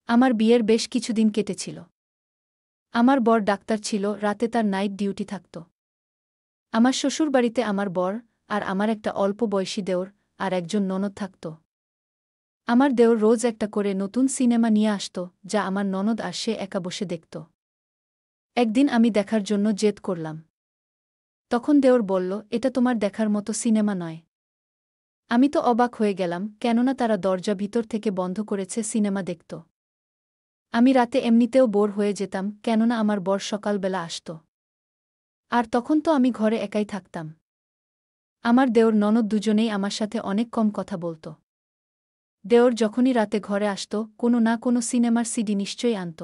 আমার বিয়ের বেশ কিছুদিন কেটেছিল। আমার বর ডাক্তার ছিল, রাতে তার নাইট ডিউটি থাকত। আমার শ্বশুরবাড়িতে আমার বর আর আমার একটা অল্প বয়সী দেওর আর একজন ননদ থাকত। আমার দেওর রোজ একটা করে নতুন সিনেমা নিয়ে আসত, যা আমার ননদ আর সে একা বসে দেখত। একদিন আমি দেখার জন্য জেদ করলাম। তখন দেওর বলল, এটা তোমার দেখার মতো সিনেমা নয়। আমি তো অবাক হয়ে গেলাম, কেননা তারা দরজা ভিতর থেকে বন্ধ করেছে, সিনেমা দেখত। আমি রাতে এমনিতেও বোর হয়ে যেতাম, কেননা আমার বর সকালবেলা আসত। আর তখন তো আমি ঘরে একাই থাকতাম। আমার দেওর ননদ দুজনেই আমার সাথে অনেক কম কথা বলত। দেওর যখনই রাতে ঘরে আসত, কোনো না কোনো সিনেমার সিডি নিশ্চয়ই আনত।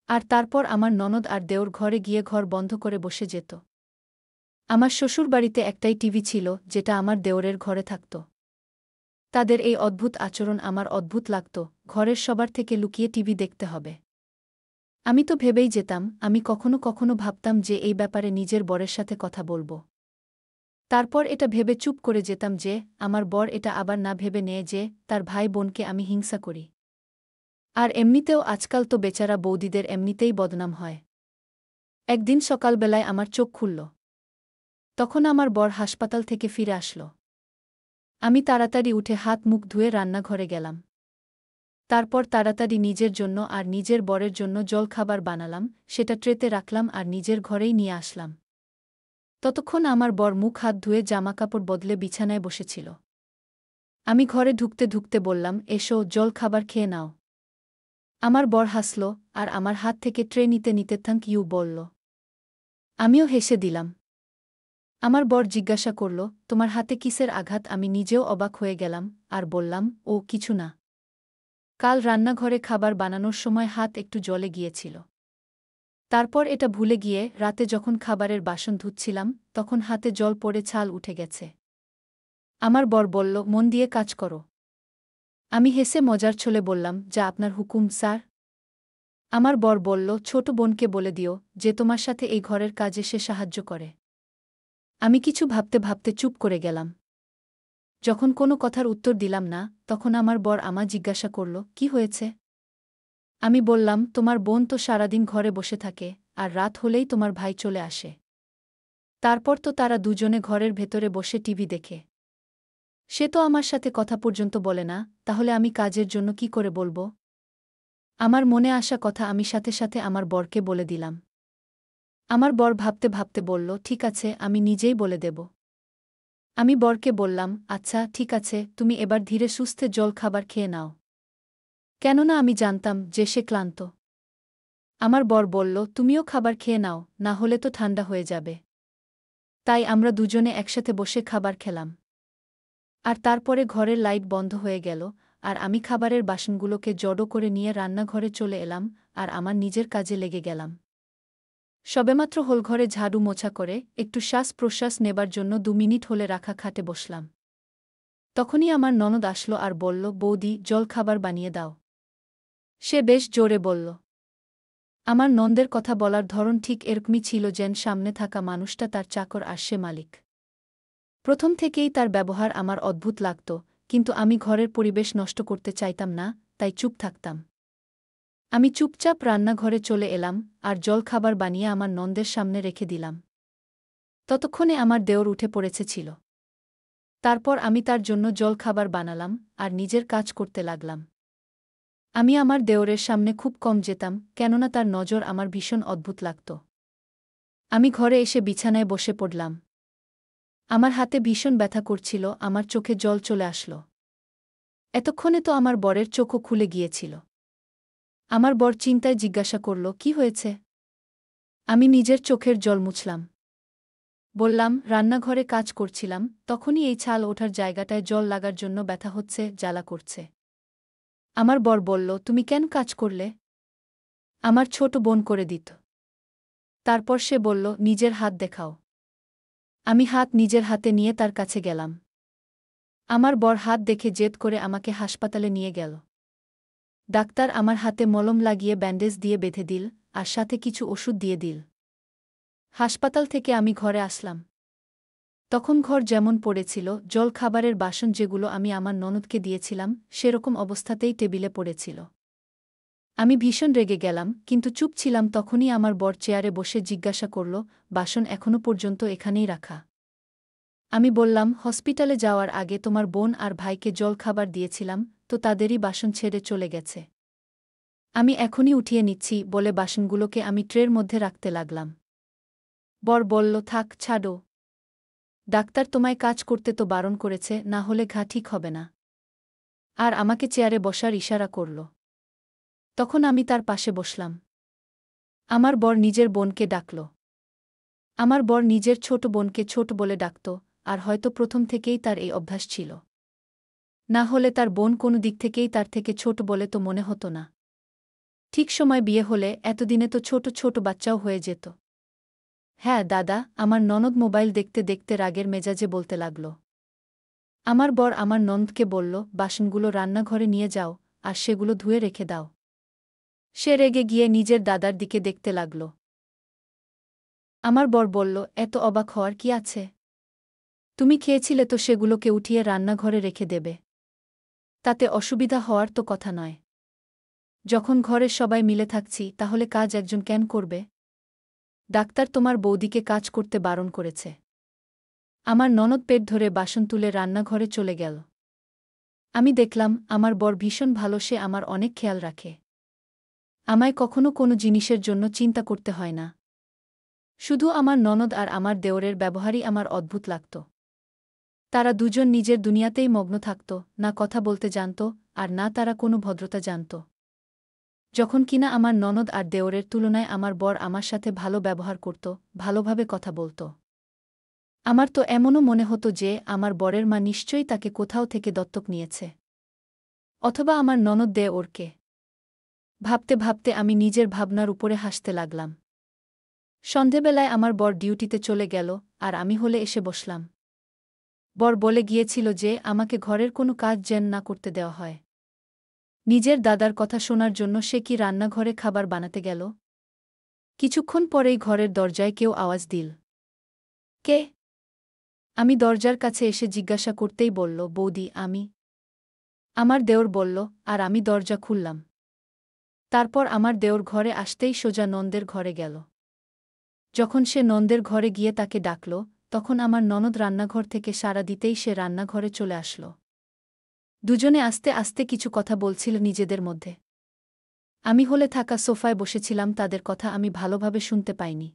আর তারপর আমার ননদ আর দেওর ঘরে গিয়ে ঘর বন্ধ করে বসে যেত। আমার শ্বশুরবাড়িতে একটাই টিভি ছিল, যেটা আমার দেওরের ঘরে থাকত। তাদের এই অদ্ভুত আচরণ আমার অদ্ভুত লাগত, ঘরের সবার থেকে লুকিয়ে টিভি দেখতে হবে। আমি তো ভেবেই যেতাম, আমি কখনো কখনো ভাবতাম যে এই ব্যাপারে নিজের বরের সাথে কথা বলব। তারপর এটা ভেবে চুপ করে যেতাম যে আমার বর এটা আবার না ভেবে নেয় যে তার ভাই বোনকে আমি হিংসা করি। আর এমনিতেও আজকাল তো বেচারা বৌদিদের এমনিতেই বদনাম হয়। একদিন সকালবেলায় আমার চোখ খুলল। তখন আমার বর হাসপাতাল থেকে ফিরে আসল। আমি তাড়াতাড়ি উঠে হাত মুখ ধুয়ে রান্নাঘরে গেলাম। তারপর তাড়াতাড়ি নিজের জন্য আর নিজের বরের জন্য জলখাবার বানালাম, সেটা ট্রেতে রাখলাম আর নিজের ঘরেই নিয়ে আসলাম। ততক্ষণ আমার বর মুখ হাত ধুয়ে জামাকাপড় বদলে বিছানায় বসেছিল। আমি ঘরে ঢুকতে ঢুকতে বললাম, এসো, জল খাবার খেয়ে নাও। আমার বর হাসল আর আমার হাত থেকে ট্রে নিতে নিতে থ্যাংক ইউ বলল। আমিও হেসে দিলাম। আমার বর জিজ্ঞাসা করল, তোমার হাতে কিসের আঘাত? আমি নিজেও অবাক হয়ে গেলাম আর বললাম, ও কিছু না। কাল রান্নাঘরে খাবার বানানোর সময় হাত একটু জলে গিয়েছিল। তারপর এটা ভুলে গিয়ে রাতে যখন খাবারের বাসন ধুচ্ছিলাম, তখন হাতে জল পড়ে ছাল উঠে গেছে। আমার বর বলল, মন দিয়ে কাজ করো। আমি হেসে মজার ছলে বললাম, যা আপনার হুকুম স্যার। আমার বর বলল, ছোট বোনকে বলে দিও যে তোমার সাথে এই ঘরের কাজে সে সাহায্য করে। আমি কিছু ভাবতে ভাবতে চুপ করে গেলাম। যখন কোনো কথার উত্তর দিলাম না, তখন আমার বর আমায় জিজ্ঞাসা করল, কি হয়েছে? আমি বললাম, তোমার বোন তো সারাদিন ঘরে বসে থাকে, আর রাত হলেই তোমার ভাই চলে আসে। তারপর তো তারা দুজনে ঘরের ভেতরে বসে টিভি দেখে। সে তো আমার সাথে কথা পর্যন্ত বলে না, তাহলে আমি কাজের জন্য কি করে বলবো? আমার মনে আসা কথা আমি সাথে সাথে আমার বরকে বলে দিলাম। আমার বর ভাবতে ভাবতে বলল, ঠিক আছে, আমি নিজেই বলে দেব। আমি বরকে বললাম, আচ্ছা ঠিক আছে, তুমি এবার ধীরে সুস্থে জল খাবার খেয়ে নাও। কেননা আমি জানতাম যে সে ক্লান্ত। আমার বর বলল, তুমিও খাবার খেয়ে নাও, না হলে তো ঠান্ডা হয়ে যাবে। তাই আমরা দুজনে একসাথে বসে খাবার খেলাম। আর তারপরে ঘরের লাইট বন্ধ হয়ে গেল, আর আমি খাবারের বাসনগুলোকে জড়ো করে নিয়ে রান্নাঘরে চলে এলাম আর আমার নিজের কাজে লেগে গেলাম। সবেমাত্র হোলঘরে ঝাড়ু মোছা করে একটু শ্বাস প্রশ্বাস নেবার জন্য 2 মিনিট হলে রাখা খাটে বসলাম। তখনই আমার ননদ আসলো আর বলল, বৌদি, জল খাবার বানিয়ে দাও। সে বেশ জোরে বলল। আমার নন্দের কথা বলার ধরন ঠিক এরকমই ছিল, যেন সামনে থাকা মানুষটা তার চাকর আর সে মালিক। প্রথম থেকেই তার ব্যবহার আমার অদ্ভুত লাগত, কিন্তু আমি ঘরের পরিবেশ নষ্ট করতে চাইতাম না, তাই চুপ থাকতাম। আমি চুপচাপ রান্নাঘরে চলে এলাম আর জলখাবার বানিয়ে আমার নন্দের সামনে রেখে দিলাম। ততক্ষণে আমার দেওর উঠে পড়েছে ছিল। তারপর আমি তার জন্য জলখাবার বানালাম আর নিজের কাজ করতে লাগলাম। আমি আমার দেওরের সামনে খুব কম যেতাম, কেননা তার নজর আমার ভীষণ অদ্ভুত লাগত। আমি ঘরে এসে বিছানায় বসে পড়লাম। আমার হাতে ভীষণ ব্যথা করছিল, আমার চোখে জল চলে আসল। এতক্ষণে তো আমার বরের চোখও খুলে গিয়েছিল। আমার বর চিন্তায় জিজ্ঞাসা করল, কি হয়েছে? আমি নিজের চোখের জল মুছলাম। বললাম, রান্নাঘরে কাজ করছিলাম, তখনই এই ছাল ওঠার জায়গাটায় জল লাগার জন্য ব্যথা হচ্ছে, জ্বালা করছে। আমার বর বলল, তুমি কেন কাজ করলে? আমার ছোট বোন করে দিত। তারপর সে বলল, নিজের হাত দেখাও। আমি হাত নিজের হাতে নিয়ে তার কাছে গেলাম। আমার বর হাত দেখে জেদ করে আমাকে হাসপাতালে নিয়ে গেল। ডাক্তার আমার হাতে মলম লাগিয়ে ব্যান্ডেজ দিয়ে বেঁধে দিল আর সাথে কিছু ওষুধ দিয়ে দিল। হাসপাতাল থেকে আমি ঘরে আসলাম। তখন ঘর যেমন পড়েছিল, জল খাবারের বাসন যেগুলো আমি আমার ননদকে দিয়েছিলাম সেরকম অবস্থাতেই টেবিলে পড়েছিল। আমি ভীষণ রেগে গেলাম, কিন্তু চুপ ছিলাম। তখনই আমার বর চেয়ারে বসে জিজ্ঞাসা করল, বাসন এখনো পর্যন্ত এখানেই রাখা? আমি বললাম, হসপিটালে যাওয়ার আগে তোমার বোন আর ভাইকে জলখাবার দিয়েছিলাম, তো তাদেরই বাসন ছেড়ে চলে গেছে। আমি এখনই উঠিয়ে নিচ্ছি বলে বাসনগুলোকে আমি ট্রের মধ্যে রাখতে লাগলাম। বর বলল, থাক, ছাড়ো। ডাক্তার তোমায় কাজ করতে তো বারণ করেছে, না হলে ঘা ঠিক হবে না। আর আমাকে চেয়ারে বসার ইশারা করল। তখন আমি তার পাশে বসলাম। আমার বর নিজের বোনকে ডাকল। আমার বর নিজের ছোট বোনকে ছোট বলে ডাকত, আর হয়তো প্রথম থেকেই তার এই অভ্যাস ছিল। না হলে তার বোন কোনো দিক থেকেই তার থেকে ছোট বলে তো মনে হতো না। ঠিক সময় বিয়ে হলে এতদিনে তো ছোট ছোট বাচ্চাও হয়ে যেত। হ্যাঁ দাদা, আমার ননদ মোবাইল দেখতে দেখতে রাগের মেজাজে বলতে লাগল। আমার বর আমার ননদকে বলল, বাসনগুলো রান্নাঘরে নিয়ে যাও, আর সেগুলো ধুয়ে রেখে দাও। সে রেগে গিয়ে নিজের দাদার দিকে দেখতে লাগল। আমার বর বলল, এত অবাক হওয়ার কি আছে? তুমি খেয়েছিলে তো সেগুলোকে উঠিয়ে রান্নাঘরে রেখে দেবে। তাতে অসুবিধা হওয়ার তো কথা নয়। যখন ঘরের সবাই মিলে থাকছি, তাহলে কাজ একজন কেন করবে? ডাক্তার তোমার বৌদিকে কাজ করতে বারণ করেছে। আমার ননদ পেট ধরে বাসন তুলে রান্নাঘরে চলে গেল। আমি দেখলাম, আমার বর ভীষণ ভালো, সে আমার অনেক খেয়াল রাখে। আমায় কখনো কোনো জিনিসের জন্য চিন্তা করতে হয় না। শুধু আমার ননদ আর আমার দেওরের ব্যবহারই আমার অদ্ভুত লাগত। তারা দুজন নিজের দুনিয়াতেই মগ্ন থাকত, না কথা বলতে জানত, আর না তারা কোনো ভদ্রতা জানত। যখন কিনা আমার ননদ আর দেওরের তুলনায় আমার বর আমার সাথে ভালো ব্যবহার করত, ভালোভাবে কথা বলত। আমার তো এমনও মনে হতো যে আমার বরের মা নিশ্চয়ই তাকে কোথাও থেকে দত্তক নিয়েছে। অথবা আমার ননদ দেওরকে। ভাবতে ভাবতে আমি নিজের ভাবনার উপরে হাসতে লাগলাম। সন্ধেবেলায় আমার বর ডিউটিতে চলে গেল, আর আমি হলে এসে বসলাম। বর বলে গিয়েছিল যে আমাকে ঘরের কোনো কাজ যেন না করতে দেওয়া হয়। নিজের দাদার কথা শোনার জন্য সে কি রান্নাঘরে খাবার বানাতে গেল? কিছুক্ষণ পরেই ঘরের দরজায় কেউ আওয়াজ দিল। কে? আমি দরজার কাছে এসে জিজ্ঞাসা করতেই বলল, বৌদি, আমি। আমার দেওর বলল, আর আমি দরজা খুললাম। তারপর আমার দেওর ঘরে আসতেই সোজা নন্দের ঘরে গেল। যখন সে নন্দের ঘরে গিয়ে তাকে ডাকল, তখন আমার ননদ রান্নাঘর থেকে সাড়া দিতেই সে রান্নাঘরে চলে আসল। দুজনে আস্তে আস্তে কিছু কথা বলছিল নিজেদের মধ্যে। আমি হলে থাকা সোফায় বসেছিলাম, তাদের কথা আমি ভালোভাবে শুনতে পাইনি।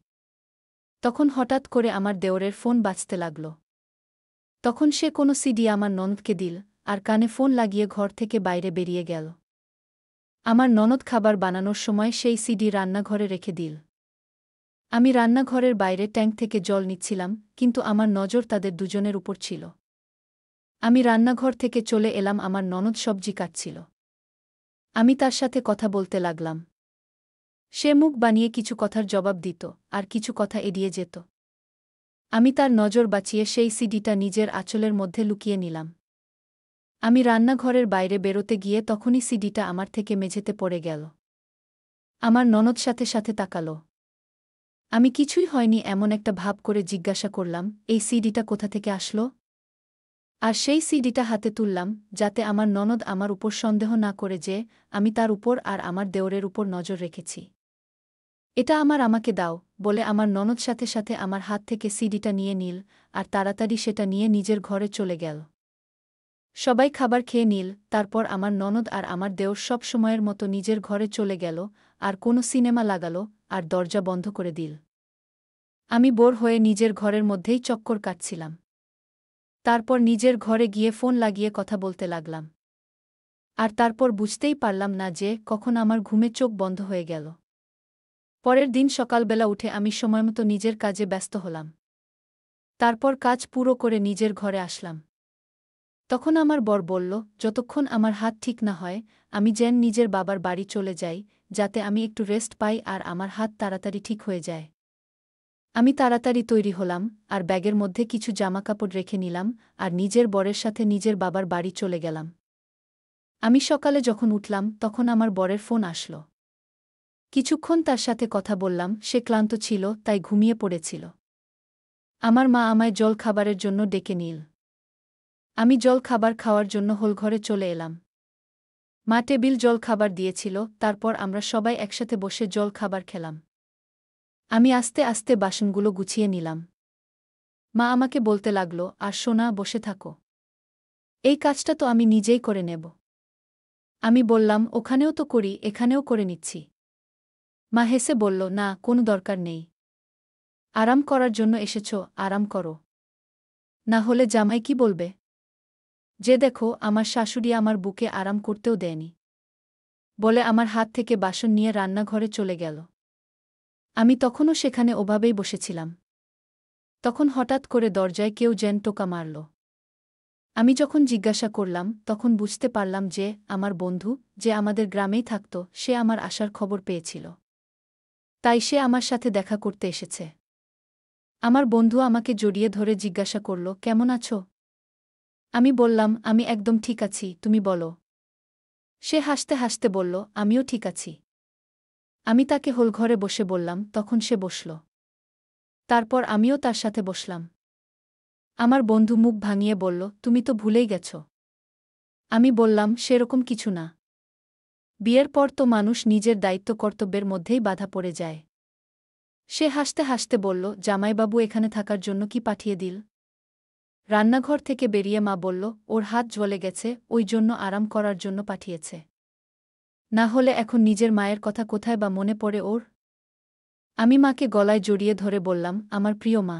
তখন হঠাৎ করে আমার দেওরের ফোন বাজতে লাগল। তখন সে কোনো সিডি আমার ননদকে দিল, আর কানে ফোন লাগিয়ে ঘর থেকে বাইরে বেরিয়ে গেল। আমার ননদ খাবার বানানোর সময় সেই সিডি রান্নাঘরে রেখে দিল। আমি রান্নাঘরের বাইরে ট্যাঙ্ক থেকে জল নিচ্ছিলাম, কিন্তু আমার নজর তাদের দুজনের উপর ছিল। আমি রান্নাঘর থেকে চলে এলাম, আমার ননদ সবজি কাটছিল। আমি তার সাথে কথা বলতে লাগলাম। সে মুখ বানিয়ে কিছু কথার জবাব দিত, আর কিছু কথা এড়িয়ে যেত। আমি তার নজর বাঁচিয়ে সেই সিডিটা নিজের আঁচলের মধ্যে লুকিয়ে নিলাম। আমি রান্নাঘরের বাইরে বেরোতে গিয়ে তখনই সিডিটা আমার থেকে মেঝেতে পড়ে গেল। আমার ননদ সাথে সাথে তাকাল। আমি কিছুই হয়নি এমন একটা ভাব করে জিজ্ঞাসা করলাম, এই সিডিটা কোথা থেকে আসলো? আর সেই সিডিটা হাতে তুললাম, যাতে আমার ননদ আমার উপর সন্দেহ না করে যে আমি তার উপর আর আমার দেওরের উপর নজর রেখেছি। এটা আমাকে দাও, বলে আমার ননদ সাথে সাথে আমার হাত থেকে সিডিটা নিয়ে নিল, আর তাড়াতাড়ি সেটা নিয়ে নিজের ঘরে চলে গেল। সবাই খাবার খেয়ে নিল, তারপর আমার ননদ আর আমার দেওর সব সময়ের মতো নিজের ঘরে চলে গেল, আর কোনো সিনেমা লাগালো, আর দরজা বন্ধ করে দিল। আমি বোর হয়ে নিজের ঘরের মধ্যেই চক্কর কাটছিলাম। তারপর নিজের ঘরে গিয়ে ফোন লাগিয়ে কথা বলতে লাগলাম। আর তারপর বুঝতেই পারলাম না যে কখন আমার ঘুমে চোখ বন্ধ হয়ে গেল। পরের দিন সকালবেলা উঠে আমি সময়মতো নিজের কাজে ব্যস্ত হলাম। তারপর কাজ পুরো করে নিজের ঘরে আসলাম। তখন আমার বর বলল, যতক্ষণ আমার হাত ঠিক না হয়, আমি যেন নিজের বাবার বাড়ি চলে যাই, যাতে আমি একটু রেস্ট পাই আর আমার হাত তাড়াতাড়ি ঠিক হয়ে যায়। আমি তাড়াতাড়ি তৈরি হলাম, আর ব্যাগের মধ্যে কিছু জামাকাপড় রেখে নিলাম, আর নিজের বরের সাথে নিজের বাবার বাড়ি চলে গেলাম। আমি সকালে যখন উঠলাম, তখন আমার বরের ফোন আসলো। কিছুক্ষণ তার সাথে কথা বললাম, সে ক্লান্ত ছিল, তাই ঘুমিয়ে পড়েছিল। আমার মা আমায় জল খাবারের জন্য ডেকে নিল। আমি জল খাবার খাওয়ার জন্য হোলঘরে চলে এলাম। মা টেবিল জল খাবার দিয়েছিল, তারপর আমরা সবাই একসাথে বসে জল খাবার খেলাম। আমি আস্তে আস্তে বাসনগুলো গুছিয়ে নিলাম। মা আমাকে বলতে লাগল, আর সোনা, বসে থাকো, এই কাজটা তো আমি নিজেই করে নেব। আমি বললাম, ওখানেও তো করি, এখানেও করে নিচ্ছি। মা হেসে বলল, না, কোনো দরকার নেই। আরাম করার জন্য এসেছ, আরাম করো, না হলে জামাই কি বলবে? যে দেখো, আমার শাশুড়ি আমার বুকে আরাম করতেও দেয়নি, বলে আমার হাত থেকে বাসন নিয়ে রান্নাঘরে চলে গেল। আমি তখনও সেখানে ওভাবেই বসেছিলাম। তখন হঠাৎ করে দরজায় কেউ যেন টোকা মারল। আমি যখন জিজ্ঞাসা করলাম, তখন বুঝতে পারলাম যে আমার বন্ধু, যে আমাদের গ্রামেই থাকত, সে আমার আসার খবর পেয়েছিল। তাই সে আমার সাথে দেখা করতে এসেছে। আমার বন্ধু আমাকে জড়িয়ে ধরে জিজ্ঞাসা করল, কেমন আছো? আমি বললাম, আমি একদম ঠিক আছি, তুমি বলো। সে হাসতে হাসতে বলল, আমিও ঠিক আছি। আমি তাকে হোলঘরে বসে বললাম, তখন সে বসল। তারপর আমিও তার সাথে বসলাম। আমার বন্ধু মুখ ভাঙিয়ে বলল, তুমি তো ভুলেই গেছ। আমি বললাম, সেরকম কিছু না। বিয়ের পর তো মানুষ নিজের দায়িত্ব কর্তব্যের মধ্যেই বাধা পড়ে যায়। সে হাসতে হাসতে বলল, জামাইবাবু এখানে থাকার জন্য কি পাঠিয়ে দিল? রান্নাঘর থেকে বেরিয়ে মা বলল, ওর হাত জ্বলে গেছে, ওই জন্য আরাম করার জন্য পাঠিয়েছে। না হলে এখন নিজের মায়ের কথা কোথায় বা মনে পড়ে ওর? আমি মাকে গলায় জড়িয়ে ধরে বললাম, আমার প্রিয় মা,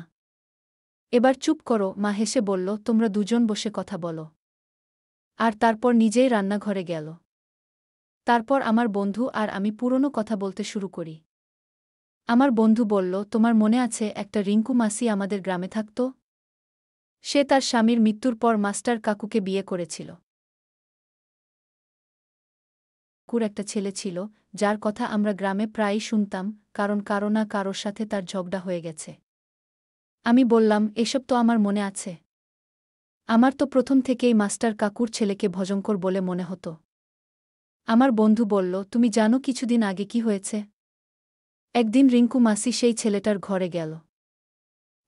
এবার চুপ করো। মা হেসে বলল, তোমরা দুজন বসে কথা বলো। আর তারপর নিজেই রান্নাঘরে গেল। তারপর আমার বন্ধু আর আমি পুরনো কথা বলতে শুরু করি। আমার বন্ধু বলল, তোমার মনে আছে একটা রিঙ্কু মাসি আমাদের গ্রামে থাকত? সে তার স্বামীর মৃত্যুর পর মাস্টার কাকুকে বিয়ে করেছিল। কুর একটা ছেলে ছিল, যার কথা আমরা গ্রামে প্রায়ই শুনতাম, কারণ কারো না কারোর সাথে তার ঝগড়া হয়ে গেছে। আমি বললাম, এসব তো আমার মনে আছে। আমার তো প্রথম থেকেই মাস্টার কাকুর ছেলেকে ভয়ঙ্কর বলে মনে হতো। আমার বন্ধু বলল, তুমি জানো কিছুদিন আগে কি হয়েছে? একদিন রিঙ্কু মাসি সেই ছেলেটার ঘরে গেল।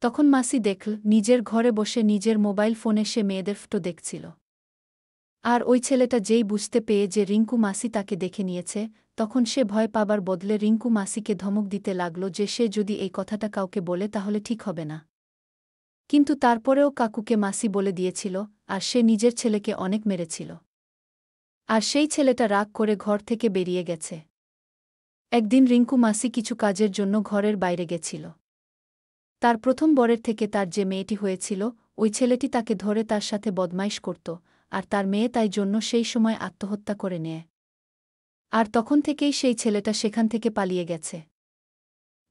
তখন মাসি দেখল, নিজের ঘরে বসে নিজের মোবাইল ফোনে সে মেয়েদের ফটো দেখছিল। আর ওই ছেলেটা যেই বুঝতে পেয়ে যে রিঙ্কু মাসি তাকে দেখে নিয়েছে, তখন সে ভয় পাবার বদলে রিঙ্কু মাসিকে ধমক দিতে লাগল যে সে যদি এই কথাটা কাউকে বলে তাহলে ঠিক হবে না। কিন্তু তারপরেও কাকুকে মাসি বলে দিয়েছিল, আর সে নিজের ছেলেকে অনেক মেরেছিল। আর সেই ছেলেটা রাগ করে ঘর থেকে বেরিয়ে গেছে। একদিন রিঙ্কু মাসি কিছু কাজের জন্য ঘরের বাইরে গেছিল। তার প্রথম বরের থেকে তার যে মেয়েটি হয়েছিল, ওই ছেলেটি তাকে ধরে তার সাথে বদমাইশ করত, আর তার মেয়ে তাই জন্য সেই সময় আত্মহত্যা করে নেয়। আর তখন থেকেই সেই ছেলেটা সেখান থেকে পালিয়ে গেছে।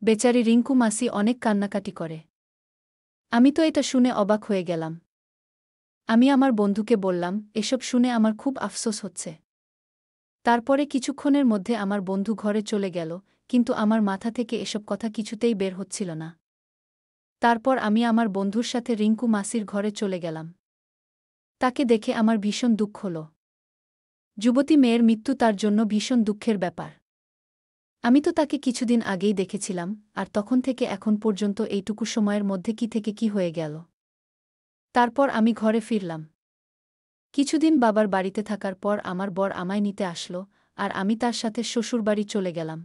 বেচারি রিঙ্কু মাসি অনেক কান্নাকাটি করে। আমি তো এটা শুনে অবাক হয়ে গেলাম। আমি আমার বন্ধুকে বললাম, এসব শুনে আমার খুব আফসোস হচ্ছে। তারপরে কিছুক্ষণের মধ্যে আমার বন্ধু ঘরে চলে গেল, কিন্তু আমার মাথা থেকে এসব কথা কিছুতেই বের হচ্ছিল না। তারপর আমি আমার বন্ধুর সাথে রিঙ্কু মাসির ঘরে চলে গেলাম। তাকে দেখে আমার ভীষণ দুঃখ হল। যুবতী মেয়ের মৃত্যু তার জন্য ভীষণ দুঃখের ব্যাপার। আমি তো তাকে কিছুদিন আগেই দেখেছিলাম, আর তখন থেকে এখন পর্যন্ত এইটুকু সময়ের মধ্যে কি থেকে কি হয়ে গেল। তারপর আমি ঘরে ফিরলাম। কিছুদিন বাবার বাড়িতে থাকার পর আমার বর আমায় নিতে আসলো, আর আমি তার সাথে শ্বশুরবাড়ি চলে গেলাম।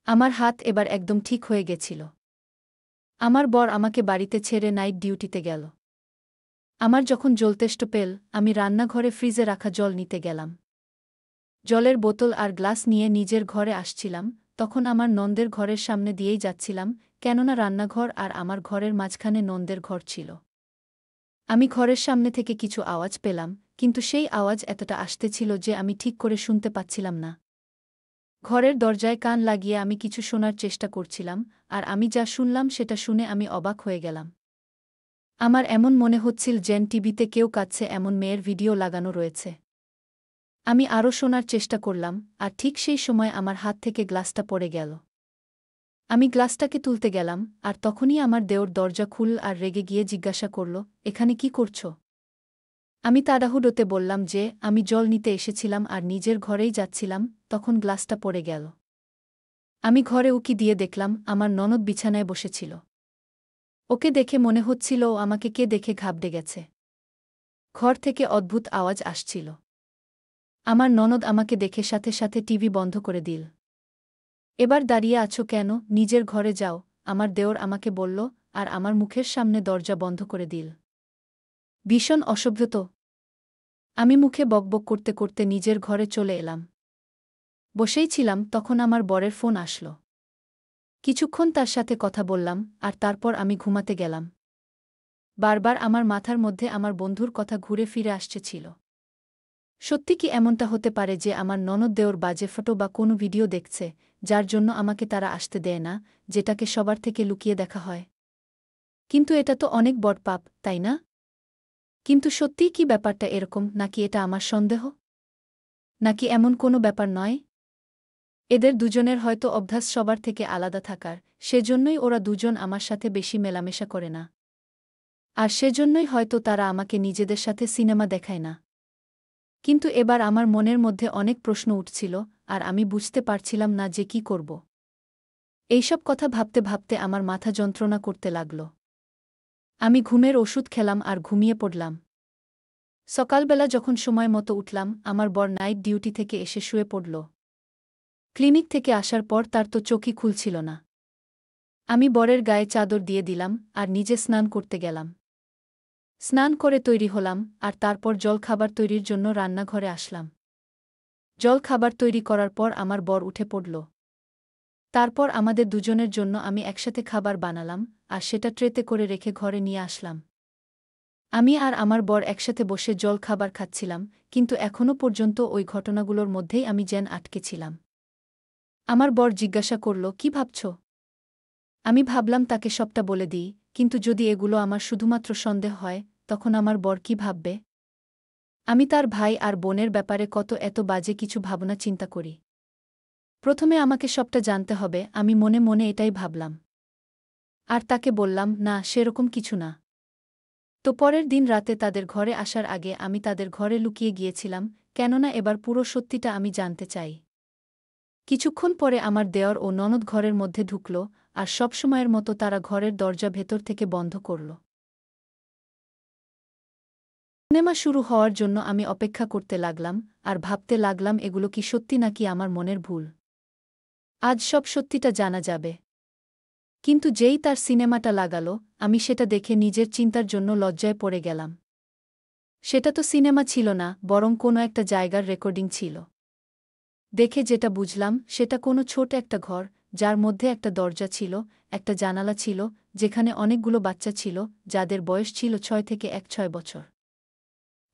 আমার হাত এবার একদম ঠিক হয়ে গেছিল। আমার বর আমাকে বাড়িতে ছেড়ে নাইট ডিউটিতে গেল। আমার যখন জলতেষ্ট পেল, আমি রান্নাঘরে ফ্রিজে রাখা জল নিতে গেলাম। জলের বোতল আর গ্লাস নিয়ে নিজের ঘরে আসছিলাম, তখন আমার নন্দের ঘরের সামনে দিয়েই যাচ্ছিলাম, কেননা রান্নাঘর আর আমার ঘরের মাঝখানে নন্দের ঘর ছিল। আমি ঘরের সামনে থেকে কিছু আওয়াজ পেলাম, কিন্তু সেই আওয়াজ এতটা আসতেছিল যে আমি ঠিক করে শুনতে পাচ্ছিলাম না। ঘরের দরজায় কান লাগিয়ে আমি কিছু শোনার চেষ্টা করছিলাম, আর আমি যা শুনলাম সেটা শুনে আমি অবাক হয়ে গেলাম। আমার এমন মনে হচ্ছিল যেন টিভিতে কেউ কাঁদছে এমন মেয়ের ভিডিও লাগানো রয়েছে। আমি আরও শোনার চেষ্টা করলাম, আর ঠিক সেই সময় আমার হাত থেকে গ্লাসটা পড়ে গেল। আমি গ্লাসটাকে তুলতে গেলাম, আর তখনই আমার দেওর দরজা খুলল আর রেগে গিয়ে জিজ্ঞাসা করল, এখানে কি করছ? আমি তাড়াহুড়োতে বললাম যে আমি জল নিতে এসেছিলাম আর নিজের ঘরেই যাচ্ছিলাম, তখন গ্লাসটা পড়ে গেল। আমি ঘরে উকি দিয়ে দেখলাম আমার ননদ বিছানায় বসেছিল। ওকে দেখে মনে হচ্ছিল ও আমাকে কে দেখে ঘাবড়ে গেছে। ঘর থেকে অদ্ভুত আওয়াজ আসছিল। আমার ননদ আমাকে দেখে সাথে সাথে টিভি বন্ধ করে দিল। এবার দাঁড়িয়ে আছো কেন, নিজের ঘরে যাও, আমার দেওর আমাকে বলল, আর আমার মুখের সামনে দরজা বন্ধ করে দিল। ভীষণ অসভ্য তো। আমি মুখে বকবক করতে করতে নিজের ঘরে চলে এলাম। বসেই ছিলাম, তখন আমার বরের ফোন আসলো। কিছুক্ষণ তার সাথে কথা বললাম, আর তারপর আমি ঘুমাতে গেলাম। বারবার আমার মাথার মধ্যে আমার বন্ধুর কথা ঘুরে ফিরে আসছিল। সত্যি কি এমনটা হতে পারে যে আমার ননদ দেওর বাজে ফটো বা কোনো ভিডিও দেখছে, যার জন্য আমাকে তারা আসতে দেয় না, যেটাকে সবার থেকে লুকিয়ে দেখা হয়? কিন্তু এটা তো অনেক বড় পাপ, তাই না? কিন্তু সত্যিই কি ব্যাপারটা এরকম, নাকি এটা আমার সন্দেহ? নাকি এমন কোনো ব্যাপার নয়? এদের দুজনের হয়তো অভ্যাস সবার থেকে আলাদা থাকার, সেজন্যই ওরা দুজন আমার সাথে বেশি মেলামেশা করে না। আর সেজন্যই হয়তো তারা আমাকে নিজেদের সাথে সিনেমা দেখায় না। কিন্তু এবার আমার মনের মধ্যে অনেক প্রশ্ন উঠছিল, আর আমি বুঝতে পারছিলাম না যে কি করব। এইসব কথা ভাবতে ভাবতে আমার মাথা যন্ত্রণা করতে লাগল। আমি ঘুমের ওষুধ খেলাম আর ঘুমিয়ে পড়লাম। সকালবেলা যখন সময় মতো উঠলাম, আমার বর নাইট ডিউটি থেকে এসে শুয়ে পড়ল। ক্লিনিক থেকে আসার পর তার তো চোখই খুলছিল না। আমি বরের গায়ে চাদর দিয়ে দিলাম আর নিজে স্নান করতে গেলাম। স্নান করে তৈরি হলাম, আর তারপর জলখাবার তৈরির জন্য রান্নাঘরে আসলাম। জলখাবার তৈরি করার পর আমার বর উঠে পড়ল। তারপর আমাদের দুজনের জন্য আমি একসাথে খাবার বানালাম, আর সেটা ট্রেতে করে রেখে ঘরে নিয়ে আসলাম। আমি আর আমার বর একসাথে বসে জলখাবার খাচ্ছিলাম, কিন্তু এখনও পর্যন্ত ওই ঘটনাগুলোর মধ্যেই আমি যেন আটকে ছিলাম। আমার বর জিজ্ঞাসা করল, কি ভাবছ? আমি ভাবলাম তাকে সবটা বলে দিই, কিন্তু যদি এগুলো আমার শুধুমাত্র সন্দেহ হয়, তখন আমার বর কি ভাববে? আমি তার ভাই আর বোনের ব্যাপারে কত এত বাজে কিছু ভাবনা চিন্তা করি। প্রথমে আমাকে সবটা জানতে হবে, আমি মনে মনে এটাই ভাবলাম। আর তাকে বললাম, না, সেরকম কিছু না। তো পরের দিন রাতে তাদের ঘরে আসার আগে আমি তাদের ঘরে লুকিয়ে গিয়েছিলাম, কেননা এবার পুরো সত্যিটা আমি জানতে চাই। কিছুক্ষণ পরে আমার দেওর ও ননদ ঘরের মধ্যে ঢুকল, আর সবসময়ের মতো তারা ঘরের দরজা ভেতর থেকে বন্ধ করল। সিনেমা শুরু হওয়ার জন্য আমি অপেক্ষা করতে লাগলাম, আর ভাবতে লাগলাম এগুলো কি সত্যি নাকি আমার মনের ভুল। আজ সব সত্যিটা জানা যাবে। কিন্তু যেই তার সিনেমাটা লাগালো, আমি সেটা দেখে নিজের চিন্তার জন্য লজ্জায় পড়ে গেলাম। সেটা তো সিনেমা ছিল না, বরং কোনো একটা জায়গার রেকর্ডিং ছিল। দেখে যেটা বুঝলাম, সেটা কোনো ছোট একটা ঘর, যার মধ্যে একটা দরজা ছিল, একটা জানালা ছিল, যেখানে অনেকগুলো বাচ্চা ছিল, যাদের বয়স ছিল 6 বছর।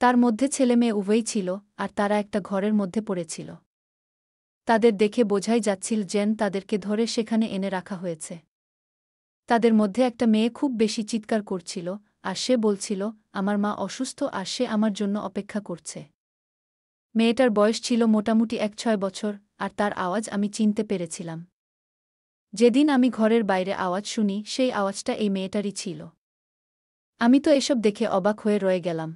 তার মধ্যে ছেলেমেয়ে উভয়ই ছিল, আর তারা একটা ঘরের মধ্যে পড়েছিল। তাদের দেখে বোঝাই যাচ্ছিল যেন তাদেরকে ধরে সেখানে এনে রাখা হয়েছে। তাদের মধ্যে একটা মেয়ে খুব বেশি চিৎকার করছিল, আর সে বলছিল, আমার মা অসুস্থ আর সে আমার জন্য অপেক্ষা করছে। মেয়েটার বয়স ছিল মোটামুটি 6 বছর, আর তার আওয়াজ আমি চিনতে পেরেছিলাম। যেদিন আমি ঘরের বাইরে আওয়াজ শুনি, সেই আওয়াজটা এই মেয়েটারই ছিল। আমি তো এসব দেখে অবাক হয়ে রয়ে গেলাম।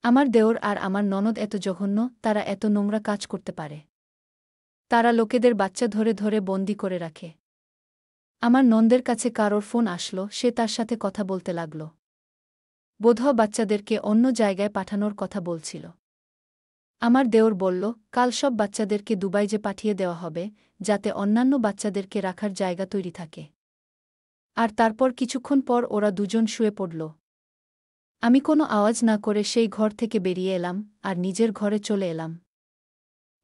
আমার দেওর আর আমার ননদ এত জঘন্য, তারা এত নোংরা কাজ করতে পারে। তারা লোকেদের বাচ্চা ধরে ধরে বন্দি করে রাখে। আমার নন্দের কাছে কারোর ফোন আসলো, সে তার সাথে কথা বলতে লাগল। বোধহয় বাচ্চাদেরকে অন্য জায়গায় পাঠানোর কথা বলছিল। আমার দেওর বলল, কাল সব বাচ্চাদেরকে দুবাই যে পাঠিয়ে দেওয়া হবে, যাতে অন্যান্য বাচ্চাদেরকে রাখার জায়গা তৈরি থাকে। আর তারপর কিছুক্ষণ পর ওরা দুজন শুয়ে পড়ল। আমি কোনো আওয়াজ না করে সেই ঘর থেকে বেরিয়ে এলাম, আর নিজের ঘরে চলে এলাম।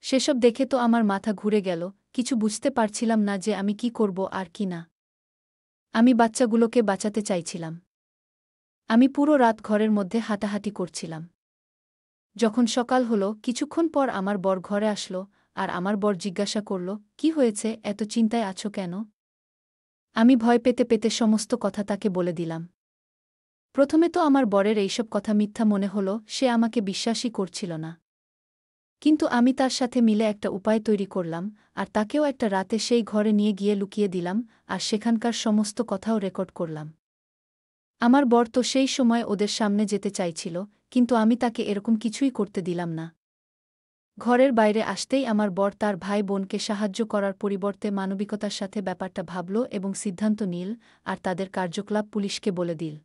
সেসব দেখে তো আমার মাথা ঘুরে গেল, কিছু বুঝতে পারছিলাম না যে আমি কি করব আর কি না। আমি বাচ্চাগুলোকে বাঁচাতে চাইছিলাম। আমি পুরো রাত ঘরের মধ্যে হাঁটাহাঁটি করছিলাম। যখন সকাল হলো, কিছুক্ষণ পর আমার বর ঘরে আসলো, আর আমার বর জিজ্ঞাসা করল, কি হয়েছে, এত চিন্তায় আছো কেন? আমি ভয় পেতে পেতে সমস্ত কথা তাকে বলে দিলাম। প্রথমে তো আমার বরের এইসব কথা মিথ্যা মনে হলো, সে আমাকে বিশ্বাসই করছিল না। কিন্তু আমি তার সাথে মিলে একটা উপায় তৈরি করলাম, আর তাকেও একটা রাতে সেই ঘরে নিয়ে গিয়ে লুকিয়ে দিলাম, আর সেখানকার সমস্ত কথাও রেকর্ড করলাম। আমার বর তো সেই সময় ওদের সামনে যেতে চাইছিল, কিন্তু আমি তাকে এরকম কিছুই করতে দিলাম না। ঘরের বাইরে আসতেই আমার বর তার ভাই বোনকে সাহায্য করার পরিবর্তে মানবিকতার সাথে ব্যাপারটা ভাবল এবং সিদ্ধান্ত নিল, আর তাদের কার্যকলাপ পুলিশকে বলে দিল।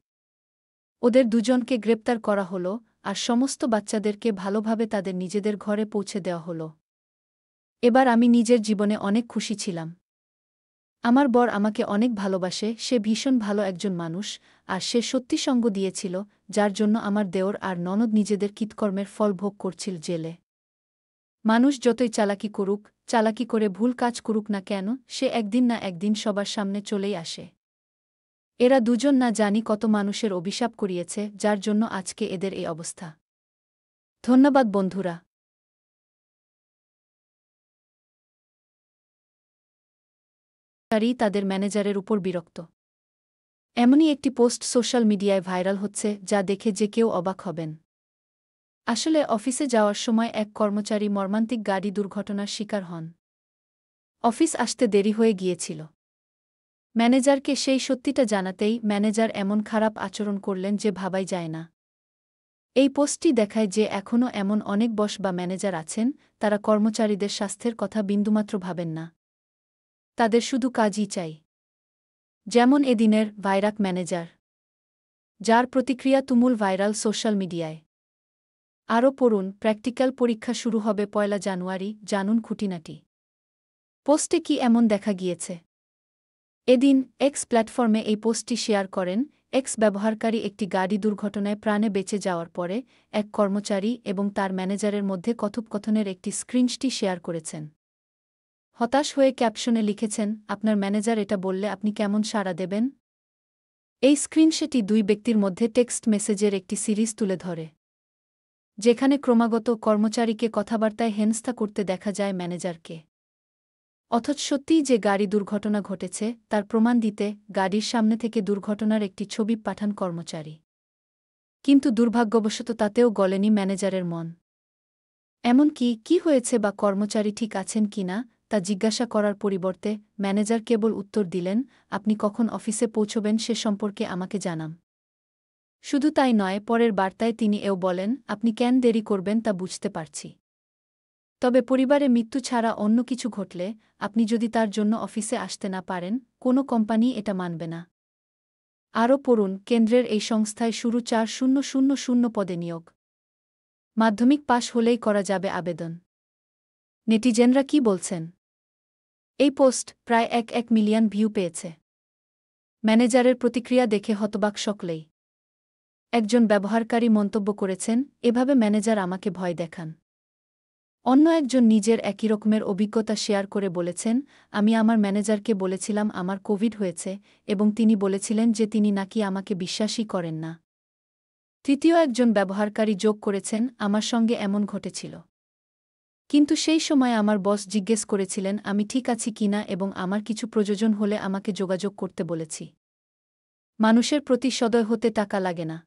ওদের দুজনকে গ্রেপ্তার করা হলো, আর সমস্ত বাচ্চাদেরকে ভালোভাবে তাদের নিজেদের ঘরে পৌঁছে দেওয়া হলো। এবার আমি নিজের জীবনে অনেক খুশি ছিলাম। আমার বর আমাকে অনেক ভালোবাসে, সে ভীষণ ভালো একজন মানুষ, আর সে সত্যি সঙ্গ দিয়েছিল, যার জন্য আমার দেওর আর ননদ নিজেদের কৃতকর্মের ফল ভোগ করছিল জেলে। মানুষ যতই চালাকি করে ভুল কাজ করুক না কেন, সে একদিন না একদিন সবার সামনে চলেই আসে। এরা দুজন না জানি কত মানুষের অভিশাপ করিয়েছে, যার জন্য আজকে এদের এই অবস্থা। ধন্যবাদ বন্ধুরা। তাদের ম্যানেজারের উপর বিরক্ত। এমনই একটি পোস্ট সোশ্যাল মিডিয়ায় ভাইরাল হচ্ছে, যা দেখে যে কেউ অবাক হবেন। আসলে অফিসে যাওয়ার সময় এক কর্মচারী মর্মান্তিক গাড়ি দুর্ঘটনার শিকার হন। অফিস আসতে দেরি হয়ে গিয়েছিল। ম্যানেজারকে সেই সত্যিটা জানাতেই ম্যানেজার এমন খারাপ আচরণ করলেন যে ভাবাই যায় না। এই পোস্টটি দেখায় যে এখনও এমন অনেক বস বা ম্যানেজার আছেন, তারা কর্মচারীদের স্বাস্থ্যের কথা বিন্দুমাত্র ভাবেন না। তাদের শুধু কাজই চাই। যেমন এদিনের ভাইরাক ম্যানেজার, যার প্রতিক্রিয়া তুমুল ভাইরাল সোশ্যাল মিডিয়ায়। আরও পড়ুন, প্র্যাকটিক্যাল পরীক্ষা শুরু হবে ১ জানুয়ারি, জানুন খুঁটিনাটি। পোস্টে কি এমন দেখা গিয়েছে? এদিন এক্স প্ল্যাটফর্মে এই পোস্টটি শেয়ার করেন এক্স ব্যবহারকারী। একটি গাড়ি দুর্ঘটনায় প্রাণে বেঁচে যাওয়ার পরে এক কর্মচারী এবং তার ম্যানেজারের মধ্যে কথোপকথনের একটি স্ক্রিনশট শেয়ার করেছেন। হতাশ হয়ে ক্যাপশনে লিখেছেন, আপনার ম্যানেজার এটা বললে আপনি কেমন সাড়া দেবেন? এই স্ক্রিনশটটি দুই ব্যক্তির মধ্যে টেক্সট মেসেজের একটি সিরিজ তুলে ধরে, যেখানে ক্রমাগত কর্মচারীকে কথাবার্তায় হেনস্থা করতে দেখা যায় ম্যানেজারকে। অথচ সত্যিই যে গাড়ি দুর্ঘটনা ঘটেছে তার প্রমাণ দিতে গাড়ির সামনে থেকে দুর্ঘটনার একটি ছবি পাঠান কর্মচারী। কিন্তু দুর্ভাগ্যবশত তাতেও গলেনি ম্যানেজারের মন। এমনকি কি হয়েছে বা কর্মচারী ঠিক আছেন কিনা তা জিজ্ঞাসা করার পরিবর্তে ম্যানেজার কেবল উত্তর দিলেন, আপনি কখন অফিসে পৌঁছবেন সে সম্পর্কে আমাকে জানান। শুধু তাই নয়, পরের বার্তায় তিনি এও বলেন, আপনি কেন দেরি করবেন তা বুঝতে পারছি। তবে পরিবারে মৃত্যু ছাড়া অন্য কিছু ঘটলে আপনি যদি তার জন্য অফিসে আসতে না পারেন, কোনো কোম্পানি এটা মানবে না। আরও পড়ুন, কেন্দ্রের এই সংস্থায় শুরু ৪,০০০ পদে নিয়োগ। মাধ্যমিক পাশ হলেই করা যাবে আবেদন। নেটিজেনরা কি বলছেন? এই পোস্ট প্রায় ১ মিলিয়ন ভিউ পেয়েছে। ম্যানেজারের প্রতিক্রিয়া দেখে হতবাক সকলেই। একজন ব্যবহারকারী মন্তব্য করেছেন, এভাবে ম্যানেজার আমাকে ভয় দেখান। অন্য একজন নিজের একই রকমের অভিজ্ঞতা শেয়ার করে বলেছেন, আমি আমার ম্যানেজারকে বলেছিলাম আমার কোভিড হয়েছে এবং তিনি বলেছিলেন যে তিনি নাকি আমাকে বিশ্বাসই করেন না। তৃতীয় একজন ব্যবহারকারী যোগ করেছেন, আমার সঙ্গে এমন ঘটেছিল। কিন্তু সেই সময় আমার বস জিজ্ঞেস করেছিলেন আমি ঠিক আছি কিনা এবং আমার কিছু প্রয়োজন হলে আমাকে যোগাযোগ করতে বলেছি। মানুষের প্রতি সদয় হতে টাকা লাগে না।